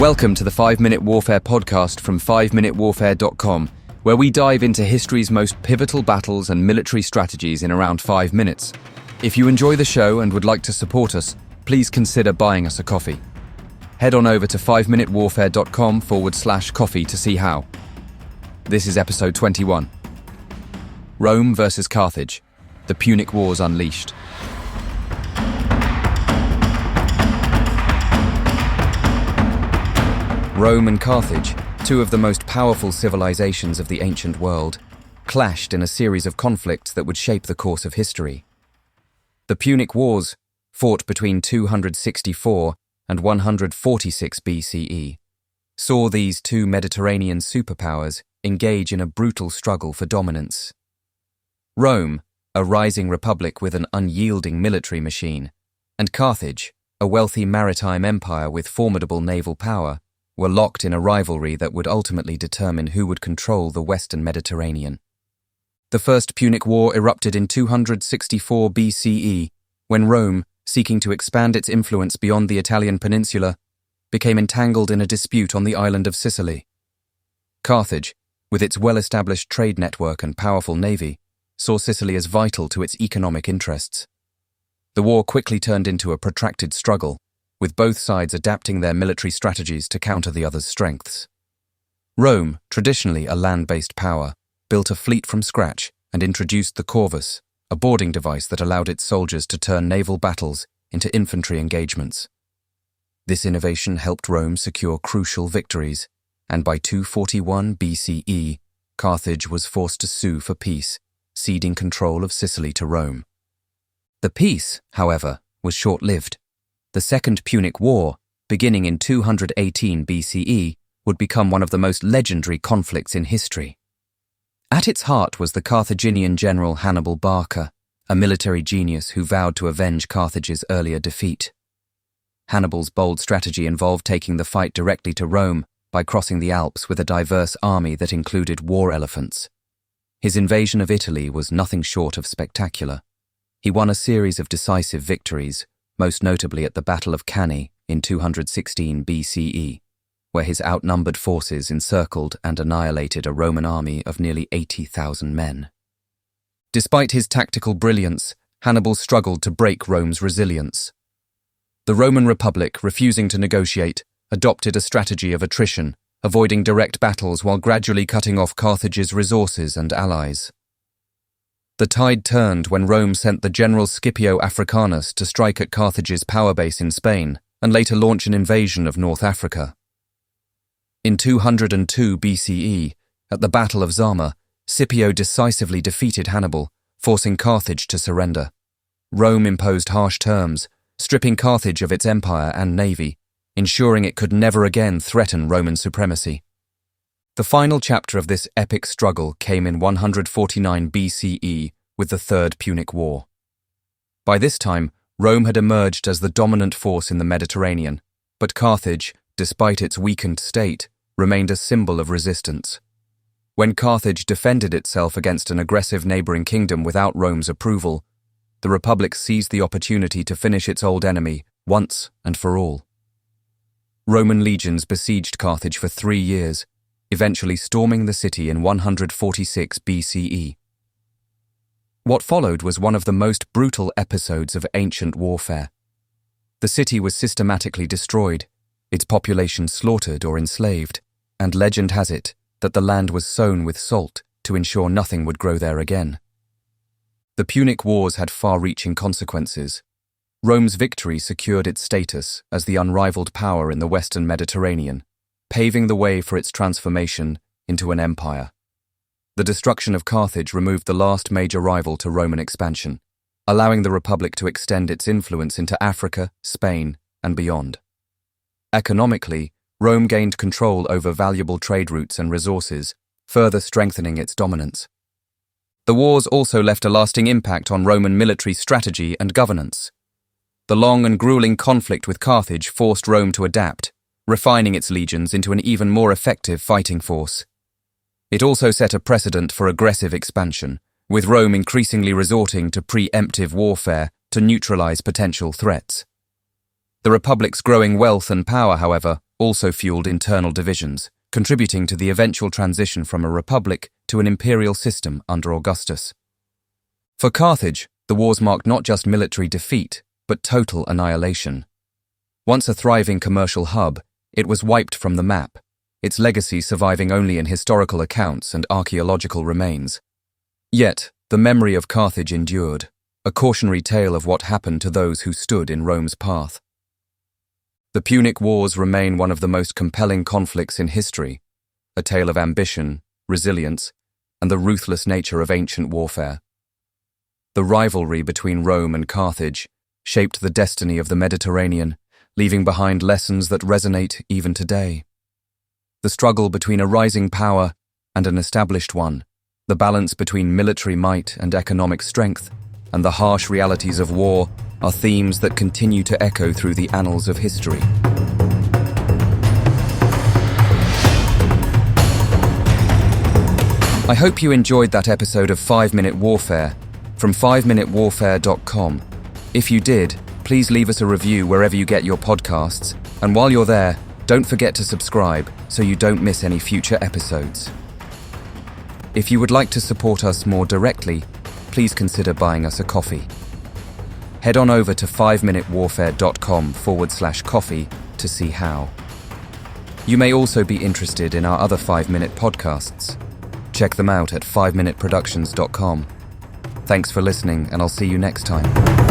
Welcome to the 5-Minute Warfare podcast from 5minutewarfare.com, where we dive into history's most pivotal battles and military strategies in around 5 minutes. If you enjoy the show and would like to support us, please consider buying us a coffee. Head on over to 5minutewarfare.com/coffee to see how. This is episode 21. Rome versus Carthage, the Punic Wars unleashed. Rome and Carthage, two of the most powerful civilizations of the ancient world, clashed in a series of conflicts that would shape the course of history. The Punic Wars, fought between 264 and 146 BCE, saw these two Mediterranean superpowers engage in a brutal struggle for dominance. Rome, a rising republic with an unyielding military machine, and Carthage, a wealthy maritime empire with formidable naval power, were locked in a rivalry that would ultimately determine who would control the western Mediterranean. The First Punic War erupted in 264 BCE, when Rome, seeking to expand its influence beyond the Italian peninsula, became entangled in a dispute on the island of Sicily. Carthage, with its well-established trade network and powerful navy, saw Sicily as vital to its economic interests. The war quickly turned into a protracted struggle, with both sides adapting their military strategies to counter the other's strengths. Rome, traditionally a land-based power, built a fleet from scratch and introduced the corvus, a boarding device that allowed its soldiers to turn naval battles into infantry engagements. This innovation helped Rome secure crucial victories, and by 241 BCE, Carthage was forced to sue for peace, ceding control of Sicily to Rome. The peace, however, was short-lived. The Second Punic War, beginning in 218 BCE, would become one of the most legendary conflicts in history. At its heart was the Carthaginian general Hannibal, a military genius who vowed to avenge Carthage's earlier defeat. Hannibal's bold strategy involved taking the fight directly to Rome by crossing the Alps with a diverse army that included war elephants. His invasion of Italy was nothing short of spectacular. He won a series of decisive victories, most notably at the Battle of Cannae in 216 BCE, where his outnumbered forces encircled and annihilated a Roman army of nearly 80,000 men. Despite his tactical brilliance, Hannibal struggled to break Rome's resilience. The Roman Republic, refusing to negotiate, adopted a strategy of attrition, avoiding direct battles while gradually cutting off Carthage's resources and allies. The tide turned when Rome sent the general Scipio Africanus to strike at Carthage's power base in Spain and later launch an invasion of North Africa. In 202 BCE, at the Battle of Zama, Scipio decisively defeated Hannibal, forcing Carthage to surrender. Rome imposed harsh terms, stripping Carthage of its empire and navy, ensuring it could never again threaten Roman supremacy. The final chapter of this epic struggle came in 149 BCE with the Third Punic War. By this time, Rome had emerged as the dominant force in the Mediterranean, but Carthage, despite its weakened state, remained a symbol of resistance. When Carthage defended itself against an aggressive neighboring kingdom without Rome's approval, the Republic seized the opportunity to finish its old enemy once and for all. Roman legions besieged Carthage for 3 years, eventually storming the city in 146 BCE. What followed was one of the most brutal episodes of ancient warfare. The city was systematically destroyed, its population slaughtered or enslaved, and legend has it that the land was sown with salt to ensure nothing would grow there again. The Punic Wars had far-reaching consequences. Rome's victory secured its status as the unrivaled power in the western Mediterranean, paving the way for its transformation into an empire. The destruction of Carthage removed the last major rival to Roman expansion, allowing the Republic to extend its influence into Africa, Spain, and beyond. Economically, Rome gained control over valuable trade routes and resources, further strengthening its dominance. The wars also left a lasting impact on Roman military strategy and governance. The long and grueling conflict with Carthage forced Rome to adapt, refining its legions into an even more effective fighting force. It also set a precedent for aggressive expansion, with Rome increasingly resorting to preemptive warfare to neutralize potential threats. The Republic's growing wealth and power, however, also fueled internal divisions, contributing to the eventual transition from a republic to an imperial system under Augustus. For Carthage, the wars marked not just military defeat, but total annihilation. Once a thriving commercial hub, it was wiped from the map, its legacy surviving only in historical accounts and archaeological remains. Yet, the memory of Carthage endured, a cautionary tale of what happened to those who stood in Rome's path. The Punic Wars remain one of the most compelling conflicts in history, a tale of ambition, resilience, and the ruthless nature of ancient warfare. The rivalry between Rome and Carthage shaped the destiny of the Mediterranean, leaving behind lessons that resonate even today. The struggle between a rising power and an established one, the balance between military might and economic strength, and the harsh realities of war are themes that continue to echo through the annals of history. I hope you enjoyed that episode of 5-Minute Warfare from 5minutewarfare.com. If you did, please leave us a review wherever you get your podcasts, and while you're there, don't forget to subscribe so you don't miss any future episodes. If you would like to support us more directly, please consider buying us a coffee. Head on over to 5minutewarfare.com/coffee to see how. You may also be interested in our other 5-minute podcasts. Check them out at 5minuteproductions.com. Thanks for listening, and I'll see you next time.